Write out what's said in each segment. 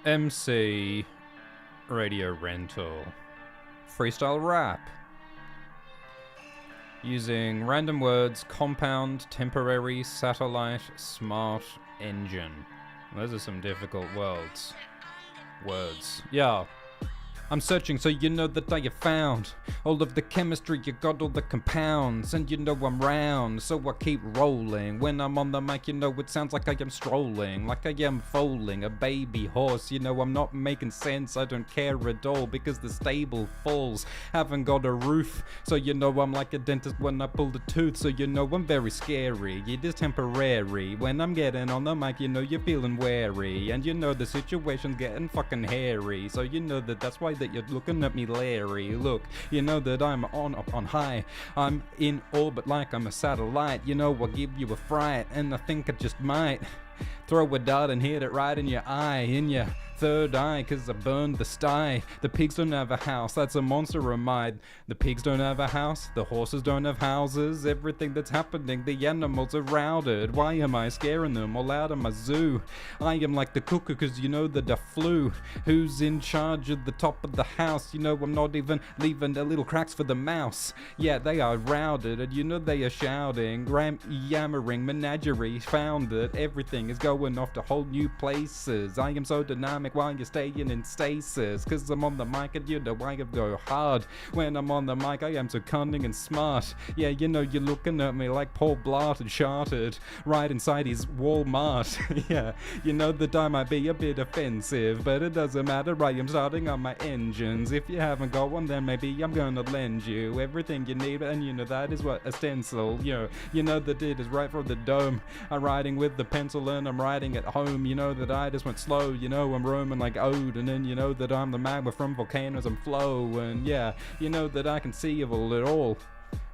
MC radio rental. Freestyle rap. Using random words, compound, temporary, satellite, smart, engine. Those are some difficult words. Yeah. I'm searching so you know that I have found all of the chemistry, you got all the compounds, and you know I'm round, so I keep rolling. When I'm on the mic, you know it sounds like I am strolling, like I am foaling a baby horse. You know I'm not making sense, I don't care at all, because the stable falls haven't got a roof. So you know I'm like a dentist when I pull the tooth, so you know I'm very scary. It is temporary. When I'm getting on the mic, you know you're feeling wary, and you know the situation's getting fucking hairy. So you know that's why that you're looking at me Larry. Look, you know that I'm up on high, I'm in orbit like I'm a satellite. You know I'll give you a fright, and I think I just might throw a dart and hit it right in your eye, in your third eye, cause I burned the sty. The pigs don't have a house, that's a monster of mine. The pigs don't have a house, the horses don't have houses. Everything that's happening, the animals are routed. Why am I scaring them all out of my zoo? I am like the cuckoo, cause you know that I flew. Who's in charge of the top of the house? You know I'm not even leaving the little cracks for the mouse. Yeah, they are routed, and you know they are shouting, yammering, menagerie found that everything is going off to whole new places. I am so dynamic while you're staying in stasis, cause I'm on the mic and you know I go hard. When I'm on the mic I am so cunning and smart. Yeah, you know you're looking at me like Paul Blart and Chartered right inside his Walmart. Yeah, you know that I might be a bit offensive, but it doesn't matter, I am starting on my engines. If you haven't got one, then maybe I'm gonna lend you everything you need, and you know that is what a stencil, you know that it is right from the dome. I'm writing with the pencil and I'm writing at home. You know that I just went slow, you know I'm roaming like Odin, and you know that I'm the magma from volcanoes and flow, and yeah, you know that I can see of it all.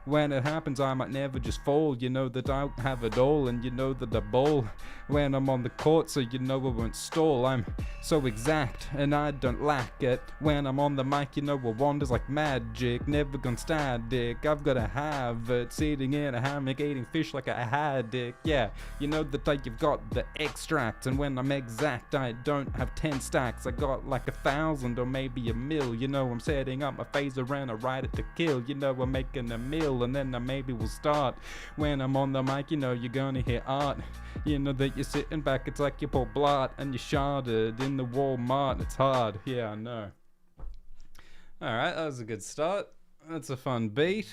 When it happens I might never just fall. You know that I have it all, and you know that I ball when I'm on the court, so you know I won't stall. I'm so exact and I don't lack it. When I'm on the mic, you know I wanders like magic, never gone static. I've gotta have it, sitting in a hammock eating fish like a haddock. Yeah, you know that you've got the extract, and when I'm exact I don't have 10 stacks, I got like 1,000 or maybe a mil. You know I'm setting up my phaser and I ride it to kill. You know I'm making a meal, and then I maybe will start. When I'm on the mic, you know you're gonna hear art. You know that you're sitting back, it's like you're Paul Blart and you're sharded in the Walmart. It's hard, yeah, I know. Alright, that was a good start. That's a fun beat.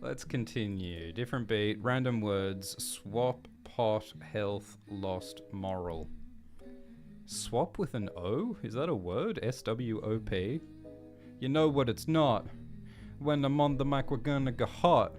Let's continue. Different beat, random words, swap, pot, health, lost, moral. Swap with an O? Is that a word? S-W-O-P? You know what it's not. When I'm on the mic, we're gonna go hot.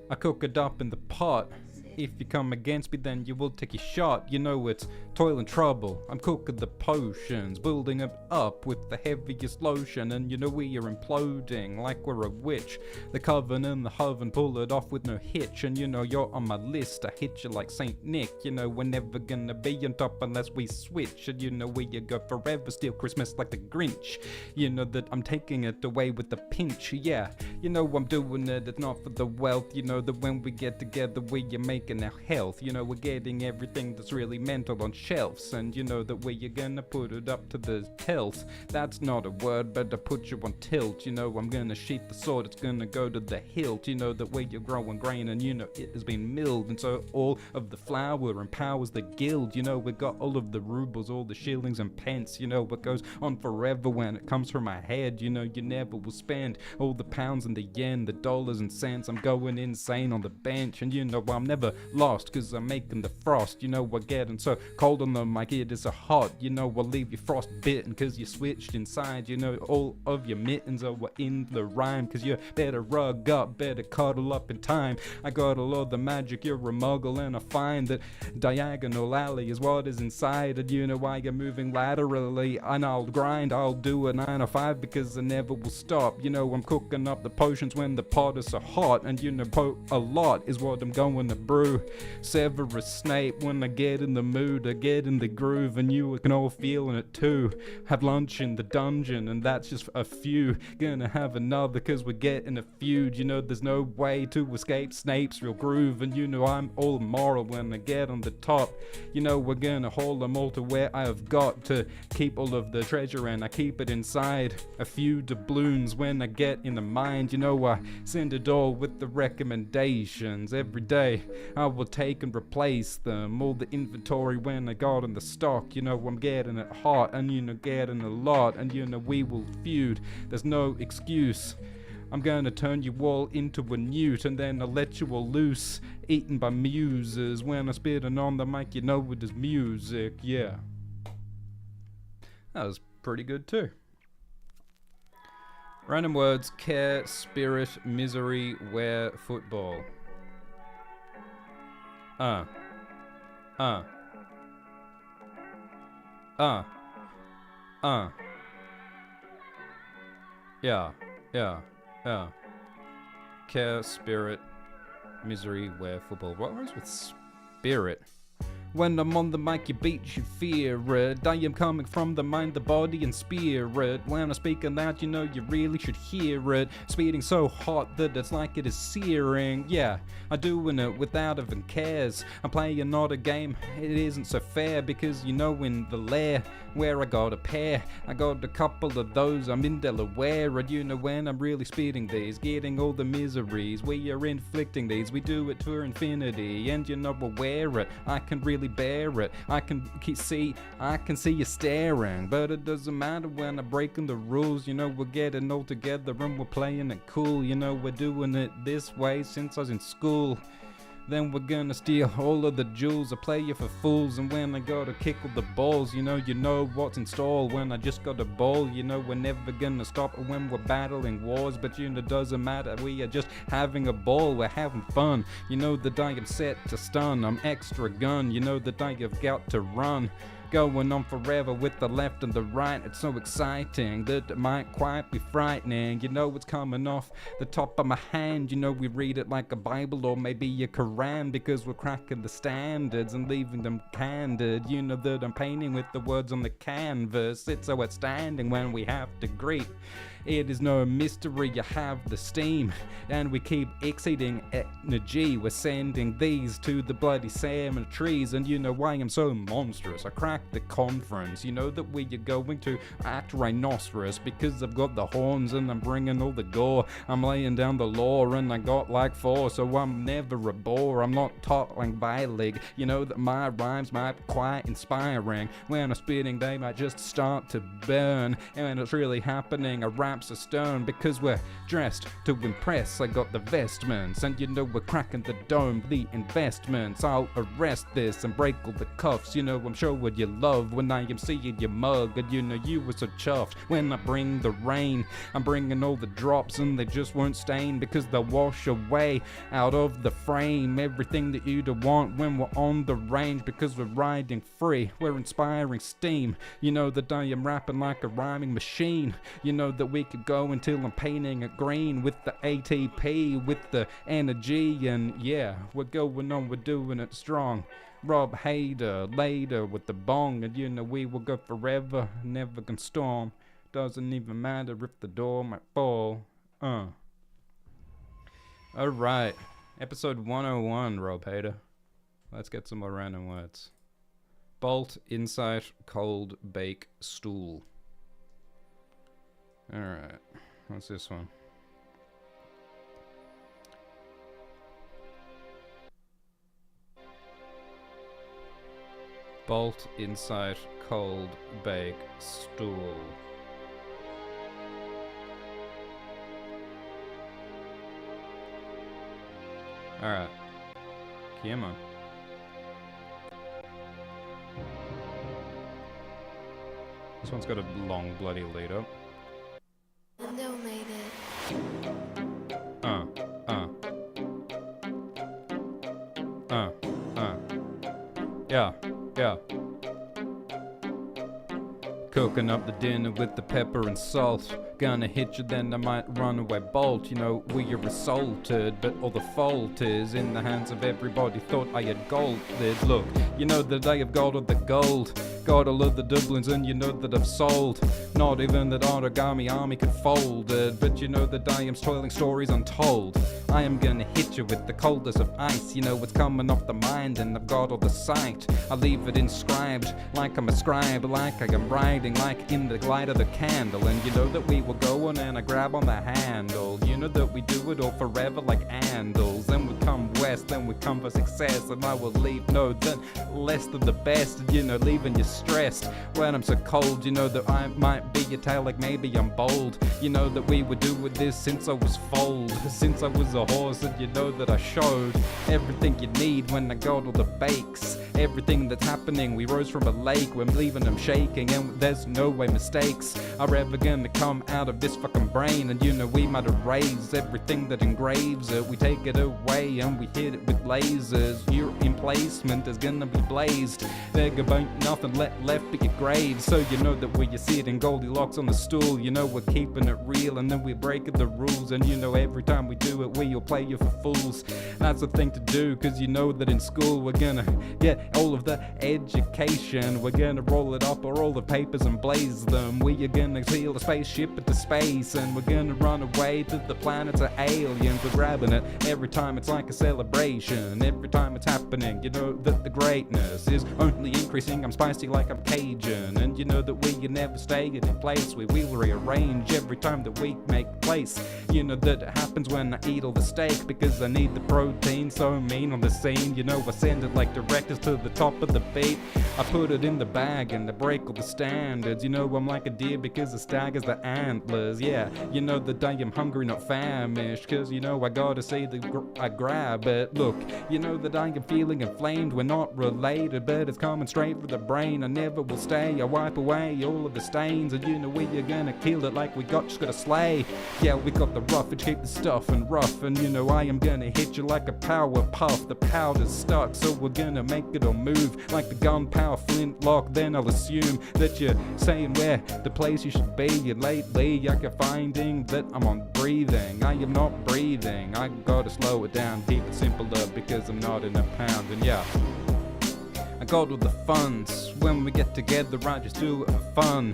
I cook it up in the pot. If you come against me, then you will take a shot. You know it's toil and trouble. I'm cooking the potions, building it up with the heaviest lotion. And you know we are imploding like we're a witch. The coven and the hoven pull it off with no hitch. And you know you're on my list, I hit you like Saint Nick. You know we're never gonna be on top unless we switch. And you know we go forever, steal Christmas like the Grinch. You know that I'm taking it away with the pinch. Yeah, you know I'm doing it, it's not for the wealth. You know that when we get together we are making our health. You know we're getting everything that's really mental on shelves, and you know that we're gonna put it up to the tilt. That's not a word, but I put you on tilt. You know I'm gonna sheath the sword, it's gonna go to the hilt. You know that where you're growing grain, and you know it has been milled, and so all of the flour empowers the guild. You know we got all of the rubles, all the shillings and pence. You know what goes on forever when it comes from my head. You know you never will spend all the pounds and the yen, the dollars and cents. I'm going insane on the bench, and you know I'm never lost, cause I'm making the frost. You know we're getting so cold on the mic, it is so hot. You know I'll leave you frostbitten, cause you switched inside. You know all of your mittens are in the rhyme, cause you better rug up, better cuddle up in time. I got all of the magic, you're a muggle, and I find that diagonal alley is what is inside. And you know why you're moving laterally, and I'll grind, I'll do a 9 or 5 because I never will stop. You know I'm cooking up the potions when the pot is so hot, and you know a lot is what I'm going to brew. through. Severus Snape, when I get in the mood, I get in the groove, and you can all feeling it too. Have lunch in the dungeon, and that's just a few. Gonna have another, cause we're getting a feud. You know, there's no way to escape Snape's real groove, and you know I'm all moral when I get on the top. You know, we're gonna hold them all to where I have got to keep all of the treasure, and I keep it inside a few doubloons when I get in the mind. You know, I send it all with the recommendations every day. I will take and replace them, all the inventory when I got in the stock. You know, I'm getting it hot, and you know, getting a lot, and you know, we will feud. There's no excuse. I'm gonna turn you all into a newt, and then I'll let you all loose, eaten by muses. When I'm spitting on the mic, you know it is music, yeah. That was pretty good too. Random words: care, spirit, misery, wear, football. Yeah. Care, spirit, misery, wear, football. What rhymes with spirit? When I'm on the mic, you beat, you fear it. I am coming from the mind, the body, and spirit. When I'm speaking loud, you know you really should hear it. Speeding so hot that it's like it is searing. Yeah, I'm doing it without even cares. I'm playing not a game, it isn't so fair. Because you know, in the lair where I got a pair, I got a couple of those. I'm in Delaware, and you know when I'm really speeding these, getting all the miseries. We are inflicting these, we do it to infinity. And you know I wear it, I can really bear it. I can see you staring, but it doesn't matter when I'm breaking the rules. You know, we're getting all together and we're playing it cool. You know, we're doing it this way since I was in school. Then we're gonna steal all of the jewels. I play you for fools, and when I gotta kick all the balls, you know what's in store. When I just got a ball, you know we're never gonna stop when we're battling wars. But you know, it doesn't matter, we are just having a ball, we're having fun. You know that I am set to stun, I'm extra gun. You know that I have got to run. Going on forever with the left and the right. It's so exciting that it might quite be frightening. You know it's coming off the top of my hand. You know we read it like a Bible or maybe a Quran, because we're cracking the standards and leaving them candid. You know that I'm painting with the words on the canvas. It's so outstanding when we have to greet. It is no mystery, you have the steam, and we keep exceeding energy. We're sending these to the bloody cemeteries, and you know why I'm so monstrous. I cracked the conference, you know that we are going to act rhinoceros, because I've got the horns and I'm bringing all the gore. I'm laying down the law and I got like 4, so I'm never a bore. I'm not talking bilig, you know that my rhymes might be quite inspiring. When I'm spitting they might just start to burn, and it's really happening. I rap so stern because we're dressed to impress. I got the vestments, and you know we're cracking the dome, the investments. I'll arrest this and break all the cuffs. You know I'm showing you love when I am seeing your mug, and you know you were so chuffed when I bring the rain. I'm bringing all the drops and they just won't stain, because they'll wash away out of the frame everything that you'd want when we're on the range, because we're riding free, we're inspiring steam. You know that I am rapping like a rhyming machine. You know that we could go until I'm painting it green with the ATP, with the energy, and yeah, we're going on, we're doing it strong. Rob Hader later with the bong, and you know we will go forever, never can storm. Doesn't even matter if the door might fall. Alright, episode 101, Rob Hader. Let's get some more random words. Bolt, insight, cold, bake, stool. Alright, what's this one? Bolt, insight, cold, bake, stool. Alright, come on. This one's got a long bloody lead up. Yeah. Cooking up the dinner with the pepper and salt. gonna hit you, then I might run away bolt. You know, we are assaulted, but all the fault is in the hands of everybody. Thought I had gold. Look, you know that I have got all the gold. Got all of the doublings, and you know that I've sold. Not even that origami army could fold it, but you know that I am toiling stories untold. I am gonna hit you with the coldest of ice. You know what's coming off the mind, and I've got all the sight. I leave it inscribed, like I'm a scribe, like I am writing, like in the light of the candle. And you know that we will go on, and I grab on the handle. You know that we do it all forever like handles. Then we come west, then we come for success, and I will leave no then less than the best. You know, leaving you stressed when I'm so cold. You know that I might be a tale, like maybe I'm bold. You know that we would do with this since I was foaled, since I was a horse. And you know that I showed everything you need when I got all the bakes. Everything that's happening, we rose from a lake, we're leaving them shaking, and there's no way mistakes are ever gonna come out of this fucking brain. And you know we might erase everything that engraves it. We take it away and we hit it with lasers. Your emplacement is gonna be blazed. There ain't nothing left but your grave. So you know that where you sit in Goldilocks on the stool, you know we're keeping it real, and then we're breaking the rules. And you know every time we do it, we'll play you for fools. That's the thing to do, cause you know that in school we're gonna get all of the education. We're gonna roll it up or all the papers and blaze them. We are gonna steal a spaceship into space, and we're gonna run away to the planets of aliens. We're grabbing it every time, it's like a celebration. Every time it's happening, you know that the greatness is only increasing. I'm spicy like I'm Cajun, and you know that we can never stay in place. We will rearrange every time that we make place. You know that it happens when I eat all the steak, because I need the protein so mean on the scene. You know I send it like directors to the top of the beat. I put it in the bag and I break all the standards. You know I'm like a deer because the stag has the antlers. Yeah, you know that I am hungry, not famished, cause you know I gotta say I grab it. Look, you know that I am feeling inflamed. We're not related, but it's coming straight from the brain. I never will stay. I wipe away all of the stains, and you know we are gonna kill it like we just gotta slay. Yeah, we got the roughage, keep the stuff and rough, and you know I am gonna hit you like a power puff. The powder's stuck, so we're gonna make it all move like the gunpowder flintlock. Then I'll assume that you're saying where the place you should be. And lately I keep finding that I'm on breathing. I am not breathing. I gotta slow it down, keep it simpler, because I'm not in a pound. And yeah, I got all the funds. When we get together, I just do it for fun.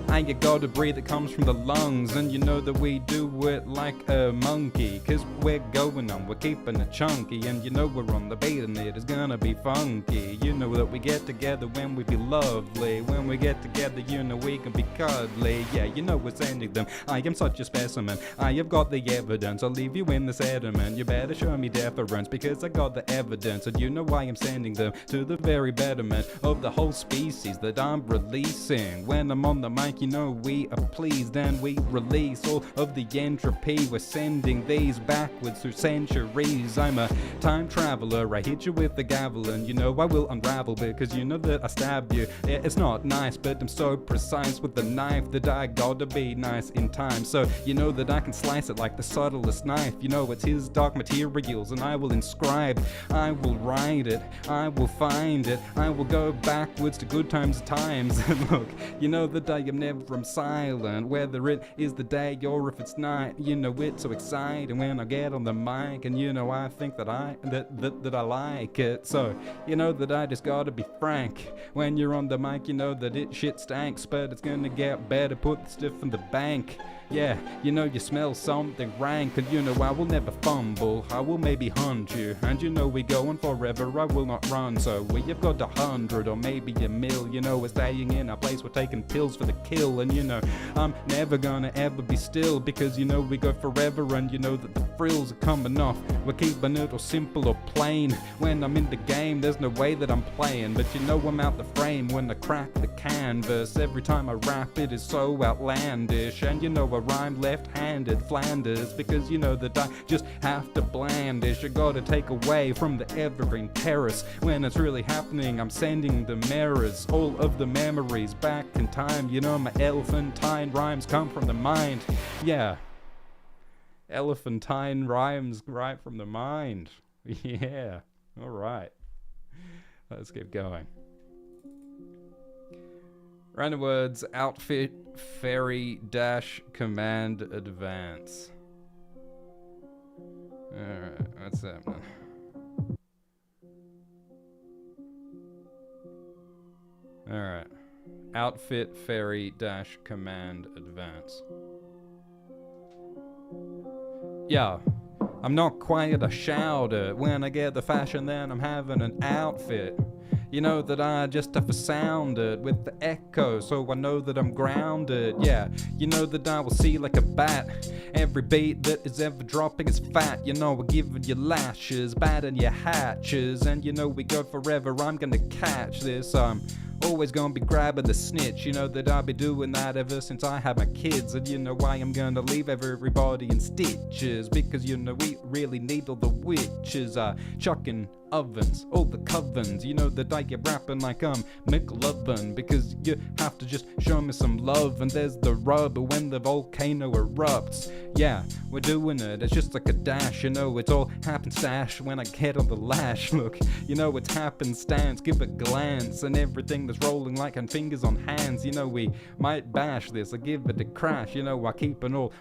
And you gotta breathe, it comes from the lungs. And you know that we do it like a monkey, cause we're going on, we're keeping it chunky. And you know we're on the beat and it is gonna be funky. You know that we get together when we be lovely. When we get together, you know we can be cuddly. Yeah, you know we're sending them. I am such a specimen, I have got the evidence. I'll leave you in the sediment. You better show me deference, because I got the evidence. And you know I am sending them to the very betterment of the whole species that I'm releasing. When I'm on the mic, you know we are pleased, and we release all of the entropy. We're sending these backwards through centuries. I'm a time traveler, I hit you with the gavel, and you know I will unravel, because you know that I stab you. Yeah, it's not nice, but I'm so precise with the knife that I gotta be nice in time. So you know that I can slice it like the subtlest knife. You know it's his dark materials, and I will inscribe, I will write it, I will find it, I will go backwards to good times. And look, you know that I am never from silent, whether it is the day or if it's night. You know it's so exciting when I get on the mic, and you know I think that I like it. So you know that I just gotta be frank. When you're on the mic, you know that it shit stanks, but it's gonna get better. Put the stuff in the bank. Yeah, you know you smell something rank, and you know I will never fumble. I will maybe hunt you, and you know we going forever. I will not run, so we have got 100 or maybe a mil. You know we're staying in our place, we're taking pills for the kill. And you know I'm never gonna ever be still, because you know we go forever, and you know that the frills are coming off. We're keeping it all simple or plain. When I'm in the game, there's no way that I'm playing, but you know I'm out the frame when I crack the canvas. Every time I rap, it is so outlandish, and you know I rhyme left-handed Flanders, because you know that I just have to blandish. I gotta take away from the evergreen terrace. When it's really happening, I'm sending the mirrors, all of the memories back in time. You know my elephantine rhymes come from the mind. Yeah, elephantine rhymes right from the mind. Yeah, alright, let's keep going. Random words, outfit, ferry dash command advance. Alright, what's happening? Alright. Outfit ferry dash command advance. Yeah. I'm not quite a shouter. When I get the fashion, then I'm having an outfit. You know that I just have to sound it with the echo, so I know that I'm grounded. Yeah, you know that I will see like a bat. Every beat that is ever dropping is fat. You know we're giving you lashes, batting your hatches, and you know we go forever. I'm gonna catch this. Always gonna be grabbing the snitch. You know that I'll be doing that ever since I had my kids. And you know why I'm gonna leave everybody in stitches, because you know we really need all the witches chucking ovens, all the covens. You know that I get rapping like I'm McLovin, because you have to just show me some love. And there's the rub when the volcano erupts. Yeah, we're doing it, it's just like a dash. You know it's all happenstance when I get on the lash. Look, you know it's happenstance, give a glance, and everything that's rolling like on fingers on hands. You know we might bash this or give it a crash. You know I keepin' all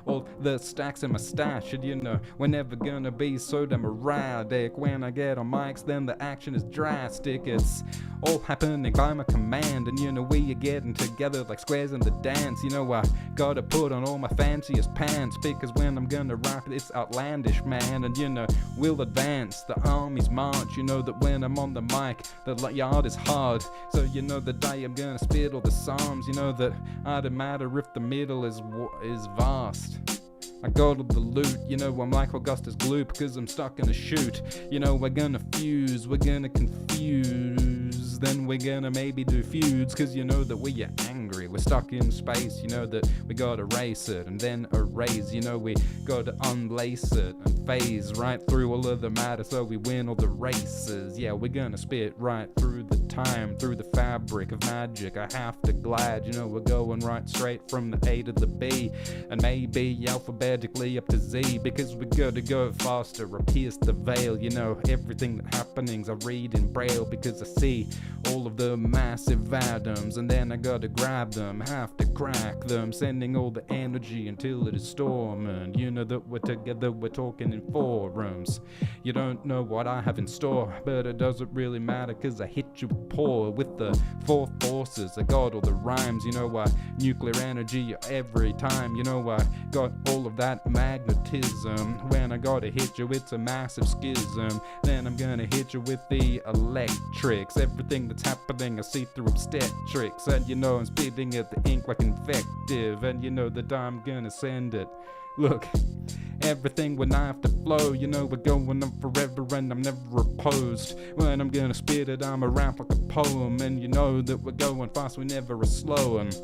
the stacks in my stash. And you know we're never gonna be so damn erratic. When I get on mics then the action is drastic. It's all happening by my command. And you know we are getting together like squares in the dance. You know I gotta put on all my fanciest pants, because when I'm gonna rap it's outlandish, man. And you know we'll advance, the armies march. You know that when I'm on the mic the yard is hard, so you know that I am gonna spit all the psalms. You know that I don't matter if the middle is vast. I got all the loot, you know I'm like Augustus Gloop, because I'm stuck in a chute. You know we're gonna fuse, we're gonna confuse, then we're gonna maybe do feuds, because you know that we are angry, we're stuck in space. You know that we gotta race it and then erase. You know we gotta unlace it and phase right through all of the matter, so we win all the races. Yeah, we're gonna spit right through the time, through the fabric of magic. I have to glide, you know we're going right straight from the A to the B, and maybe alphabetically up to Z, because we gotta go faster or pierce the veil. You know everything that happenings I read in braille, because I see all of the massive atoms, and then I gotta grab them, have to crack them, sending all the energy until it is storming. You know that we're together, we're talking in forums. You don't know what I have in store, but it doesn't really matter, cause I hit you poor with the four forces. I got all the rhymes, you know nuclear energy every time. You know I got all of that magnetism. When I gotta hit you it's a massive schism. Then I'm gonna hit you with the electrics. Everything that's happening I see through obstetrics. And you know I'm spitting at the ink like invective, and you know that I'm gonna send it. Look, everything when I have to flow. You know we're going on forever and I'm never opposed. When I'm gonna spit it I'm a rap like a poem, and you know that we're going fast, we never are slow. And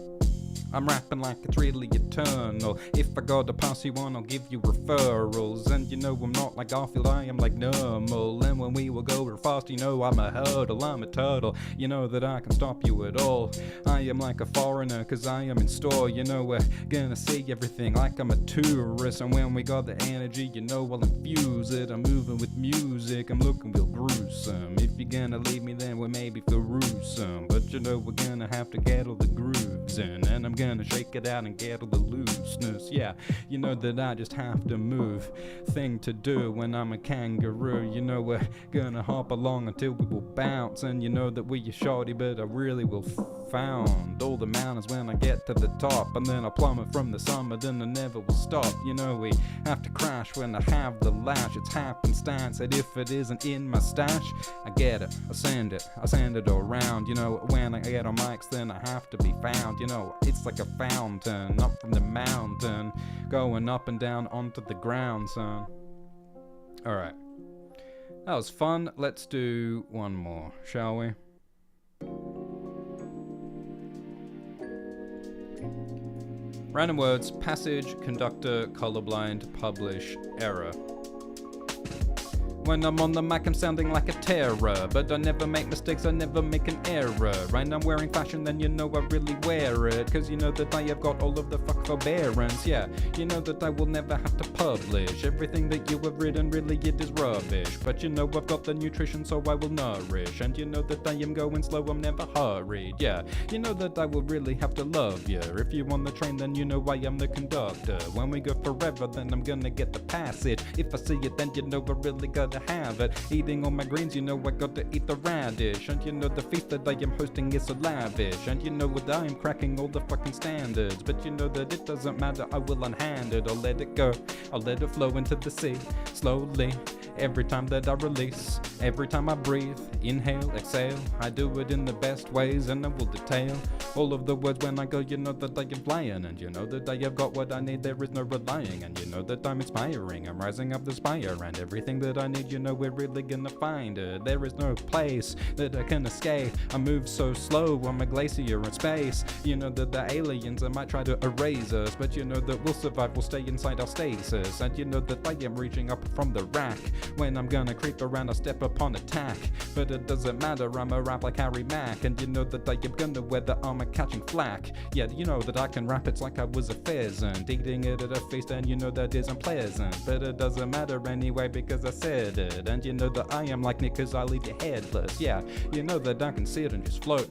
I'm rapping like it's really eternal. If I gotta pass you on, I'll give you referrals. And you know I'm not like Garfield, I am like normal. And when we will go real fast, you know I'm a hurdle, I'm a turtle. You know that I can stop you at all. I am like a foreigner, cause I am in store. You know we're gonna see everything like I'm a tourist. And when we got the energy, you know I'll infuse it. I'm moving with music, I'm looking real gruesome. If you're gonna leave me then we maybe feel gruesome, but you know we're gonna have to get all the grooves in. And I'm gonna shake it out and get all the looseness. Yeah, you know that I just have to move. Thing to do when I'm a kangaroo. You know we're gonna hop along until we will bounce. And you know that we are shorty, but I really will found all the mountains when I get to the top. And then I plummet from the summit, then I never will stop. You know we have to crash when I have the lash. It's happenstance that if it isn't in my stash, I get it, I send it all around. You know when I get on mics then I have to be found. You know it's like a fountain up from the mountain, going up and down onto the ground, son. Alright, that was fun. Let's do one more, shall we? Random words, passage, conductor, colorblind, publish, error. When I'm on the mic, I'm sounding like a terror. But I never make mistakes, I never make an error. And I'm wearing fashion, then you know I really wear it. Cause you know that I have got all of the fuck forbearance. Yeah, you know that I will never have to publish everything that you have written, really it is rubbish. But you know I've got the nutrition, so I will nourish. And you know that I am going slow, I'm never hurried. Yeah, you know that I will really have to love you. If you on the train, then you know I am the conductor. When we go forever, then I'm gonna get to pass it. If I see it, then you know I really gotta have it. Eating all my greens, you know I got to eat the radish. And you know the feast that I am hosting is so lavish. And you know that I am cracking all the fucking standards. But you know that it doesn't matter, I will unhand it. I'll let it go, I'll let it flow into the sea slowly. Every time that I release, every time I breathe, inhale, exhale, I do it in the best ways, and I will detail all of the words when I go. You know that I am flying, and you know that I have got what I need, there is no relying. And you know that I'm inspiring, I'm rising up the spire, and everything that I need, you know we're really gonna find it. There is no place that I can escape. I move so slow, I'm a glacier in space. You know that the aliens, I might try to erase us, but you know that we'll survive, we'll stay inside our stasis. And you know that I am reaching up from the rack. When I'm gonna creep around, I step upon attack. But it doesn't matter, I'm a rap like Harry Mack. And you know that I am gonna wear the armor catching flack. Yeah, you know that I can rap, it's like I was a pheasant eating it at a feast, and you know that isn't pleasant. But it doesn't matter anyway because I said it. And you know that I am like Nick cause I leave you headless. Yeah, you know that I can sit and just float.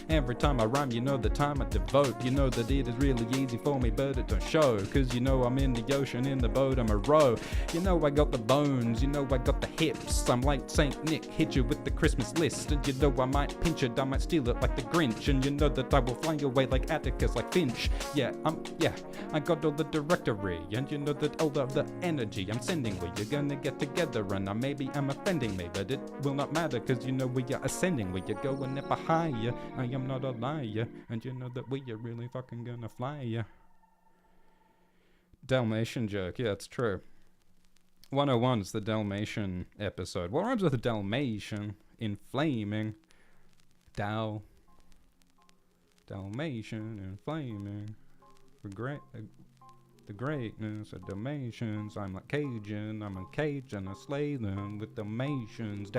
Every time I rhyme, you know the time I devote. You know that it is really easy for me, but it don't show. Cause you know I'm in the ocean, in the boat, I'm a row. You know I got the bones, you know I got the hips. I'm like Saint Nick, hit you with the Christmas list. And you know I might pinch it, I might steal it like the Grinch. And you know that I will fly away like Atticus, like Finch. Yeah, I got all the directory. And you know that all of the energy I'm sending, we are gonna get together. And maybe I'm offending me, but it will not matter. Cause you know we are ascending, we are going ever higher. I am not a liar, and you know that we are really fucking gonna fly ya. Dalmatian joke, yeah, it's true. 101 is the Dalmatian episode. What rhymes with a Dalmatian? Inflaming. Dalmatian inflaming. The greatness of Dalmatians. I'm like Cajun, I'm a Cajun, I slay them with Dalmatians,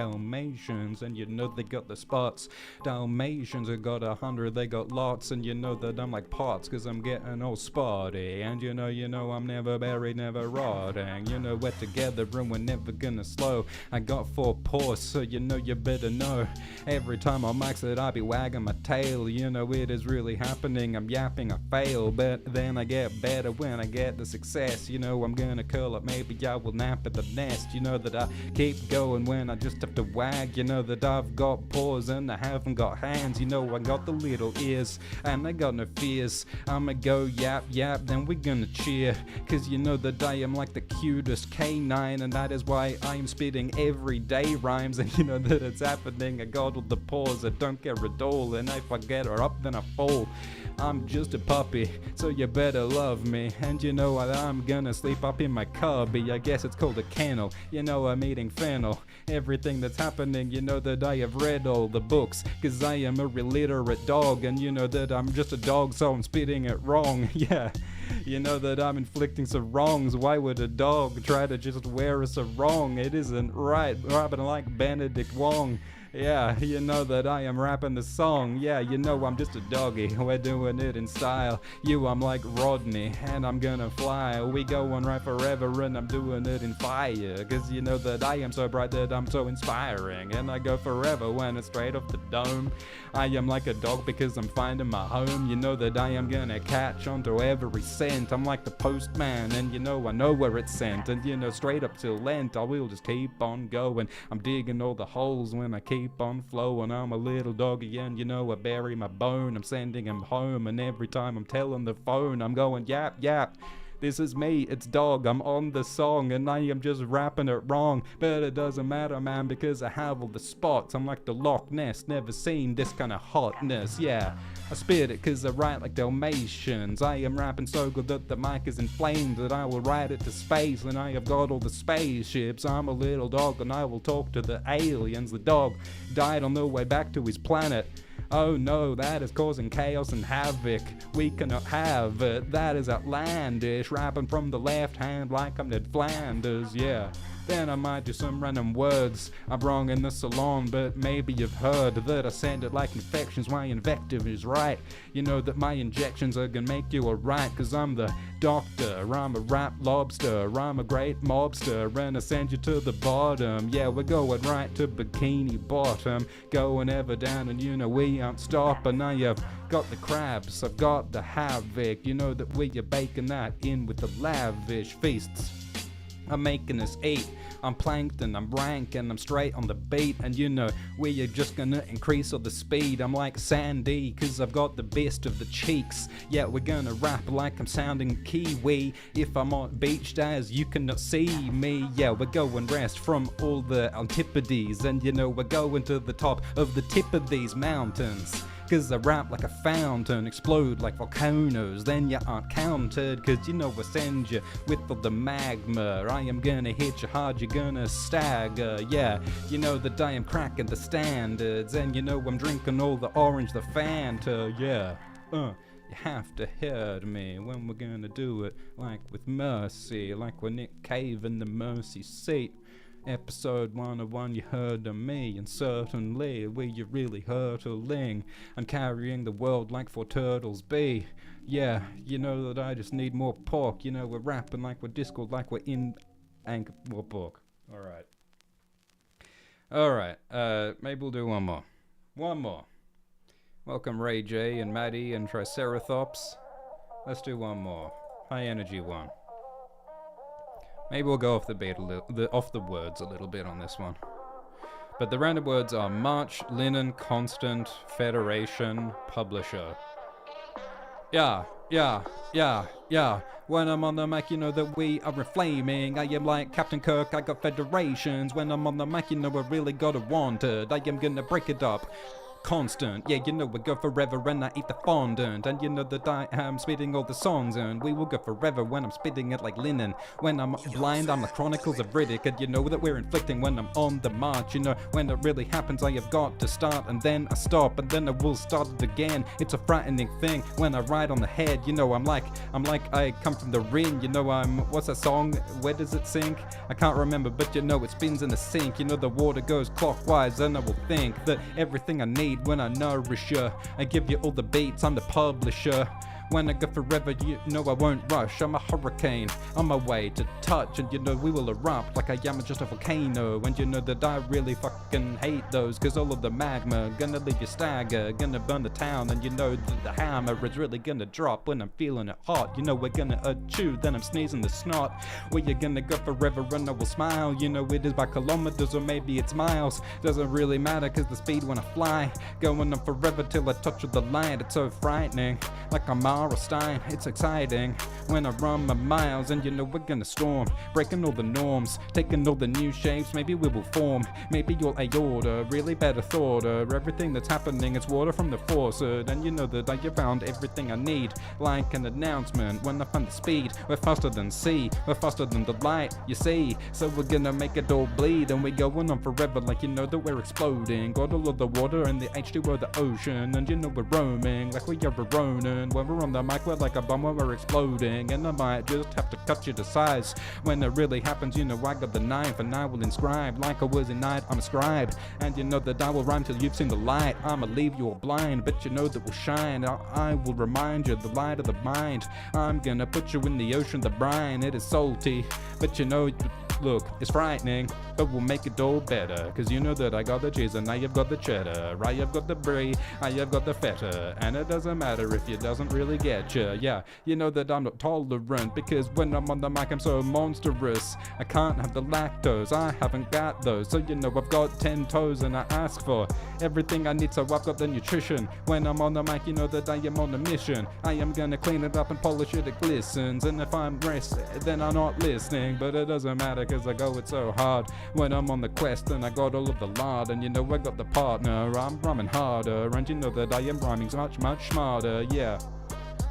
and you know they got the spots. Dalmatians have got 100, they got lots, and you know that I'm like Potts, cause I'm getting all spotty. And you know I'm never buried, never rotting. You know we're together and we're never gonna slow. I got 4 paws, so you know you better know. Every time I mics it, I be wagging my tail. You know it is really happening, I'm yapping, I fail, but then I get better when I get the success. You know I'm gonna curl up, maybe I will nap at the nest. You know that I keep going when I just have to wag. You know that I've got paws and I haven't got hands. You know I got the little ears and I got no fears. I'ma go yap yap, then we're gonna cheer. Cause you know that I am like the cutest canine, and that is why I'm spitting everyday rhymes. And you know that it's happening, I got all the paws, I don't care at all. And if I get her up then I fall. I'm just a puppy, so you better love me. And you know what, I'm gonna sleep up in my cubby. I guess it's called a kennel. You know I'm eating fennel. Everything that's happening, you know that I have read all the books. Cause I am a illiterate dog. And you know that I'm just a dog, so I'm spitting it wrong. Yeah, you know that I'm inflicting some wrongs. Why would a dog try to just wear us a wrong? It isn't right, rapping like Benedict Wong. Yeah, you know that I am rapping the song. Yeah, you know I'm just a doggy, we're doing it in style. You, I'm like Rodney, and I'm gonna fly. We go on right forever, and I'm doing it in fire. Cause you know that I am so bright that I'm so inspiring. And I go forever when it's straight off the dome. I am like a dog because I'm finding my home. You know that I am gonna catch onto every scent. I'm like the postman, and you know I know where it's sent. And you know straight up till Lent, I will just keep on going. I'm digging all the holes when I keep on flowing. I'm a little doggy, and you know I bury my bone. I'm sending him home, and every time I'm telling the phone, I'm going yap yap. This is me, it's dog, I'm on the song, and I am just rapping it wrong. But it doesn't matter, man, because I have all the spots. I'm like the Loch Ness, never seen this kind of hotness. Yeah, I spit it cause I write like Dalmatians. I am rapping so good that the mic is inflamed, that I will ride it to space, and I have got all the spaceships. I'm a little dog and I will talk to the aliens. The dog died on the way back to his planet. Oh no, that is causing chaos and havoc. We cannot have it. That is outlandish. Rapping from the left hand like I'm Ned Flanders. Yeah, then I might do some random words. I'm wrong in the salon, but maybe you've heard that I send it like infections. My invective is right. You know that my injections are gonna make you alright, cause I'm the doctor, I'm a rap lobster, I'm a great mobster, and I send you to the bottom. Yeah, we're going right to Bikini Bottom, going ever down, and you know we aren't stopping. Now you've got the crabs, I've got the havoc, you know that we're baking that in with the lavish feasts. I'm making us eat, I'm plankton, I'm rank, and I'm straight on the beat, and you know we're just gonna increase all the speed. I'm like Sandy, cause I've got the best of the cheeks. Yeah, we're gonna rap like I'm sounding Kiwi. If I'm on beach days, you cannot see me. Yeah, we're going west from all the antipodes, and you know we're going to the top of the tip of these mountains. Cause I rap like a fountain, explode like volcanoes, then you aren't counted, cause you know I send you with all the magma. I am gonna hit you hard, you're gonna stagger. Yeah, you know that I am cracking the standards, and you know I'm drinking all the orange, the Fanta. Yeah, you have to hear me when we're gonna do it like with mercy, like when Nick Cave in the mercy seat. Episode 101, you heard of me, and certainly where you really hurtling. I'm carrying the world like 4 turtles be. Yeah, you know that I just need more pork. You know we're rapping like we're Discord, like we're in anchor. More pork. Alright, maybe we'll do one more. Welcome Ray J and Maddie and Triceratops. Let's do one more. High energy one. Maybe we'll go off the beat off the words a little bit on this one. But the random words are March, Linen, Constant, Federation, Publisher. Yeah. When I'm on the mic, you know that we are inflaming. I am like Captain Kirk, I got federations. When I'm on the mic, you know I really got it wanted. I am gonna break it up. Constant, yeah, you know we go forever and I eat the fondant, and you know that I am spitting all the songs, and we will go forever when I'm spitting it like linen. When I'm blind, I'm the Chronicles of Riddick, and you know that we're inflicting when I'm on the march. You know when it really happens, I have got to start, and then I stop, and then I will start it again. It's a frightening thing when I ride on the head. You know I'm like I come from the ring. You know what's that song? Where does it sink? I can't remember, but you know it spins in the sink. You know the water goes clockwise, and I will think that everything I need when I nourish you, I give you all the beats, I'm the publisher. When I go forever, you know I won't rush. I'm a hurricane on my way to touch, and you know we will erupt like I am just a volcano. And you know that I really fucking hate those, cause all of the magma gonna leave you stagger, gonna burn the town. And you know that the hammer is really gonna drop when I'm feeling it hot. You know we're gonna chew, then I'm sneezing the snot. Where you're gonna go forever and I will smile. You know it is by kilometers or maybe it's miles. Doesn't really matter cause the speed when I fly, going on forever till I touch with the light. It's so frightening, like I'm Stein. It's exciting when I run my miles, and you know we're gonna storm, breaking all the norms, taking all the new shapes. Maybe we will form, maybe your aorta really better thought of everything that's happening. It's water from the faucet, and you know that I have found everything I need, like an announcement. When I find the speed, we're faster than C, we're faster than the light, you see. So we're gonna make it all bleed, and we're going on forever like you know that we're exploding. Got all of the water and the H2O, the ocean, and you know we're roaming like we are a Ronin. When we're on the mic, we're like a bomb when we're exploding, and I might just have to cut you to size. When it really happens, you know I got the knife, and I will inscribe like I was in night. I'm a scribe, and you know that I will rhyme till you've seen the light. I'ma leave you all blind, but you know that we'll shine. I will remind you the light of the mind. I'm gonna put you in the ocean, the brine. It is salty, but you know, look, it's frightening, but we'll make it all better. Cause you know that I got the cheese and I have got the cheddar. I have got the brie, I have got the feta. And it doesn't matter if it doesn't really get you. Yeah, you know that I'm not tolerant, because when I'm on the mic I'm so monstrous. I can't have the lactose, I haven't got those. So you know I've got 10 toes and I ask for everything I need, so I've got the nutrition. When I'm on the mic, you know that I am on a mission. I am gonna clean it up and polish it, it glistens. And if I'm resting, then I'm not listening. But it doesn't matter cause I go it so hard. When I'm on the quest and I got all of the lard, and you know I got the partner, I'm rhyming harder. And you know that I am rhyming much, much smarter, yeah.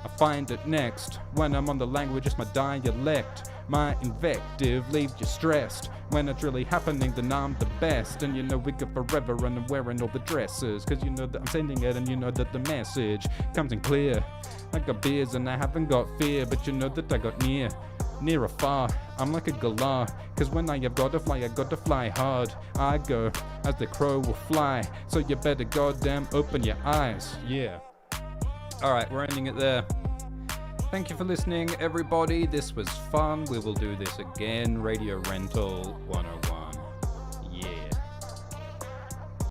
I find it next. When I'm on the language, it's my dialect. My invective leaves you stressed. When it's really happening, then I'm the best. And you know we go forever and I'm wearing all the dresses. Cause you know that I'm sending it, and you know that the message comes in clear. I got beers and I haven't got fear, but you know that I got near or far. I'm like a galah, cause when I have gotta fly, I gotta fly hard. I go as the crow will fly, so you better goddamn open your eyes. Yeah. Alright, we're ending it there. Thank you for listening, everybody. This was fun. We will do this again. Radio Rental 101.